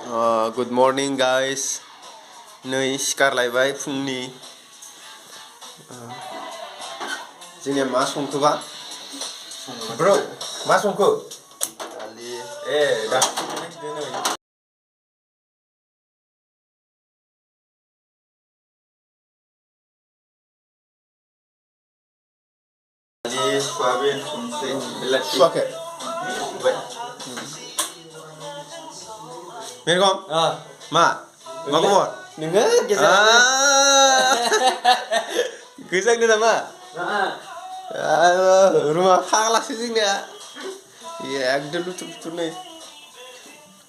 Good morning guys. नै सिखारलायबाय फुंनि जोंनिया मा संखोबा ब्र मा संखो दालि दा दालि सयाबिन संख्रि बिलाथि सुवाखै मेरगम मा खबर नोङो गोजांदो नामा रुमा फाग्लासो जोंनिया एकदम लुथुर लुथुर नै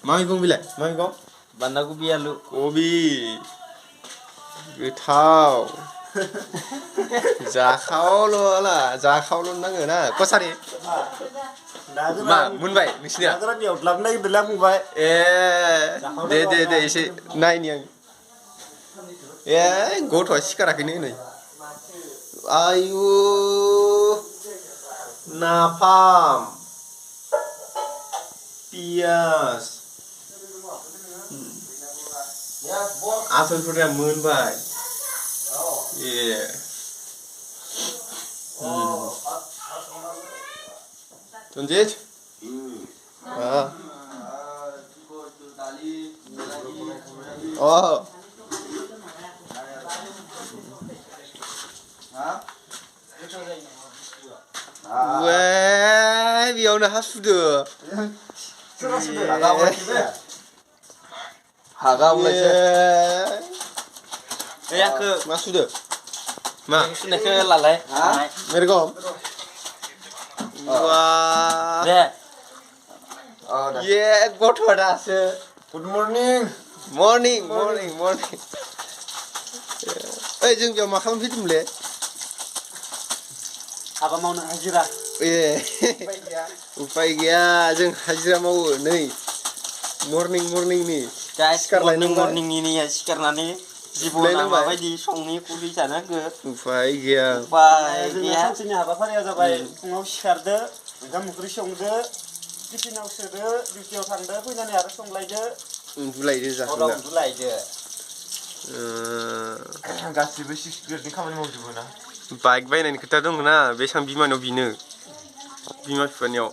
मा मैगं बिलाय मा मैगं बान्दा कबि आलु कबि गोथाव जाखावल' नाङो ना कसारि मा मोनबाय नोंसिनिया दे एसे नायनि आं गथ'आ सिखाराखैनो नै आयु नाफाम पियाज आसलफोरा मोनबाय रन्जित बेयावनो हासुदो मा सुदो मा सुनायखौ लालाय मेरगम गथ'आ दासो गुड मर्निं ओइ जों बेयाव मा खालामफैदोंमोनलै हाबा मावनो हाजिरा उफाय गैया जों हाजिरा मावो नै मर्निंनि मर्निंनि सिखारनानै जिबना माबायदि संनि खुलि जानांगो उफाय गैया सानसेनि हाबाफारिया जाबाय फुङाव सिखारदो ओंखाम ओंख्रि संदो टिफिनाव सोदो डिउटियाव थांदो फैनानै आरो संलायदो उन्दुलायदो गासिबो सिक्सपियारनि खामानि मावजोबो ना बाइक बायनायनि खोथा दङ ना बेसेबां बिमानाव बिनो बिमा बिफानियाव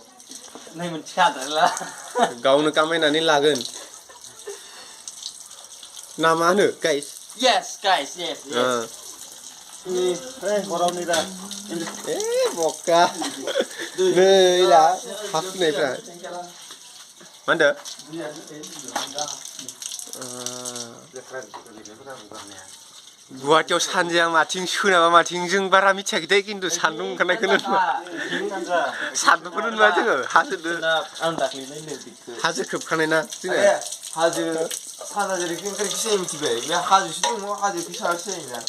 गावनो कामायनानै लागोन ना मा होनो गाइस yes बका नै दा हाफुनायफ्रा मा होनदो गुवाहाटियाव सानजाया माथिं सोनाबा माथिं जों बारा मिथियाखै दे खिन्थु सान्दुं ओंखारनायखौनो सान्दुंखौनो नुवा जोङो हाजो खोबखानाय ना जोंना हाजो सानजा जेरै ओंखारखिसै मिथिबाय बे हाजोसो दङ हाजोखौ साहासो जायोना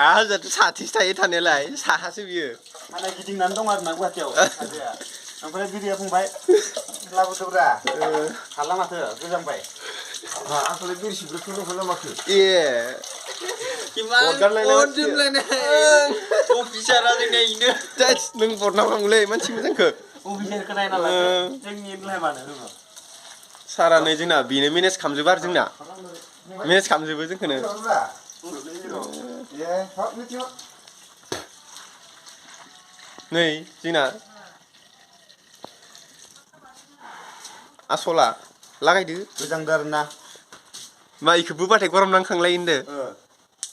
हाजोआथ' साथिसो थायो थानायालाय साहासो बियो माने गिदिंनानै दं आरो ना गुवाहाटियाव हाजोआ ओमफ्राय बिरिया बुंबाय लाबोदोब्रा हाला माथो गोजांबाय आंखौलाय बिरसिब्रोखौ नुहरला माखो अफिसारा जोंनिया इनो नों बरनांगौलै मानसि मोजांखौ अफिसारखौ नायना ला जोंनिलाय मानो रोङो सारा नै जोंना बेनो मेनेज खालामजोबो आरो जोंना मेनेज खालामजोबो जोंखौनो नै जोंना आसला लागायदो गोजांदो आरो ना मा इखौ बोबाथाय गरम नांखांलायो होनदो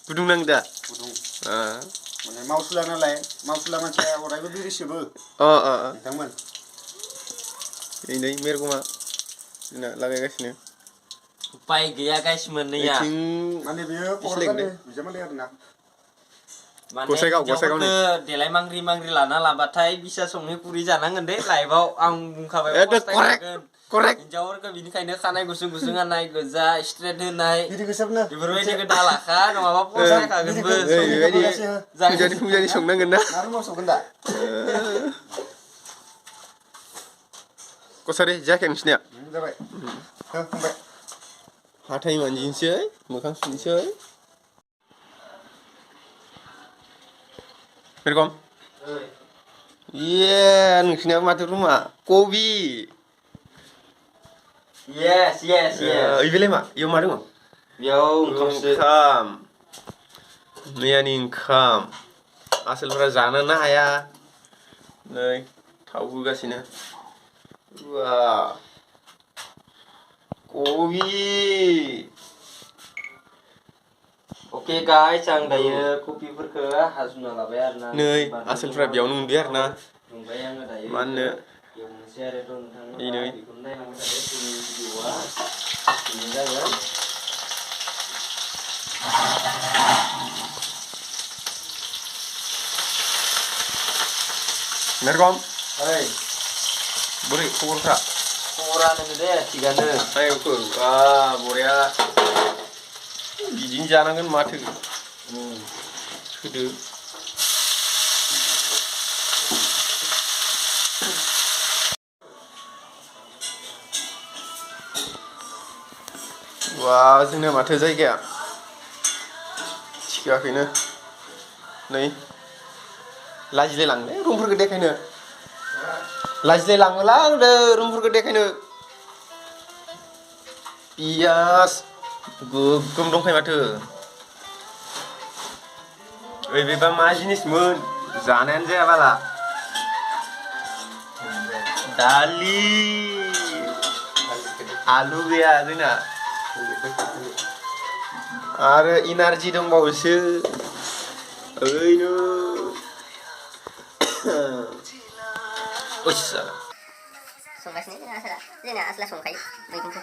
गुदुं नाङो दा गुदुं माने मावसुला नालाय मावसुला मानसिया अरायबो बिरिसोबो नोंथांमोन नै मेरगमा जोंना लागायगासिनो उपाय गैया गाइस मोननैया माने बेयो बिजामादै आरो ना गसाइगावनो देलाय मांग्रि लाना लाबाथाय बिसा संनि पुरि जानांगोन दे लाइभआव आं बुंखाबाय हिनजावफोरखौ बिनिखायनो खानाय गुसुं हानाय गोजा स्ट्रेट होनाय बेफोरबायदिखौ दालाखा नङाबा फसायखागोनबो फुंजानि संनांगोन ना कसारि जायाखै नोंसिनिया जाबाय हाथाय मानजिनोसै मोखां सुनोसै मेरगम नोंसिनिया माथो रुमा कबि Yes. Ibeलाय मा इयाव मा दङ बेयाव ओंखामसो ओंखाम मैयानि ओंखाम आसोलफोरा जानोनो हाया नै थाव होगासिनो कबि ओके गाइस आं दायो कबिफोरखौ हाजुना लाबाय आरोना नै आसोलफ्रा बेयावनो उन्दुयो आरोना ओमफ्राय आङो दायो मा होननो एवनोसै आरो नोंथांमोना नै बेखौनो नायलांबाय थादो जोंनि भिडिअआ बेनो जागोन मेरगम ओइ बोरै खबरफ्रा खबरा नोङो दे थिगानो नायखौ बरिया बिदिनो जानांगोन माथो होदो जोंना माथो जायगाया थिखाखैनो नै लाजिलायलाङोलै रुमफोरखौ देखायनो लाजिलायलाङोला होनदो रुमफोरखौ देखायनो पियास गोगोम दंखायो माथो ओइ बेबा मा जिनिसमोन जानायानो जाया बाला दालि आलु गैया जोंना आरो इनार्जि दंबावोसो ओइनो संगासिनो जोंना आसला संखायो मैगंखौ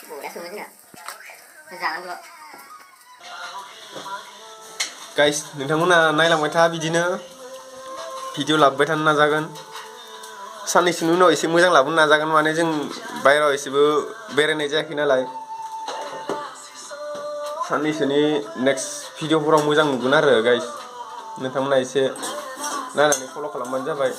बरिया सङो जोंना जानांगौ गाइस नोंथांमोना नायलांबाय था बिदिनो भिडिअ लाबोबाय थानो नाजागोन साननैसोनि उनाव एसे मोजां लाबोनो नाजागोन माने जों बायहेरायाव एसेबो बेरायनाय जायाखै नालाय साननैसोनि नेक्स्ट भिडिअफोराव मोजां नुगोन आरो गाइस नोंथांमोना एसे नायनानै फल' खालामबानो जाबाय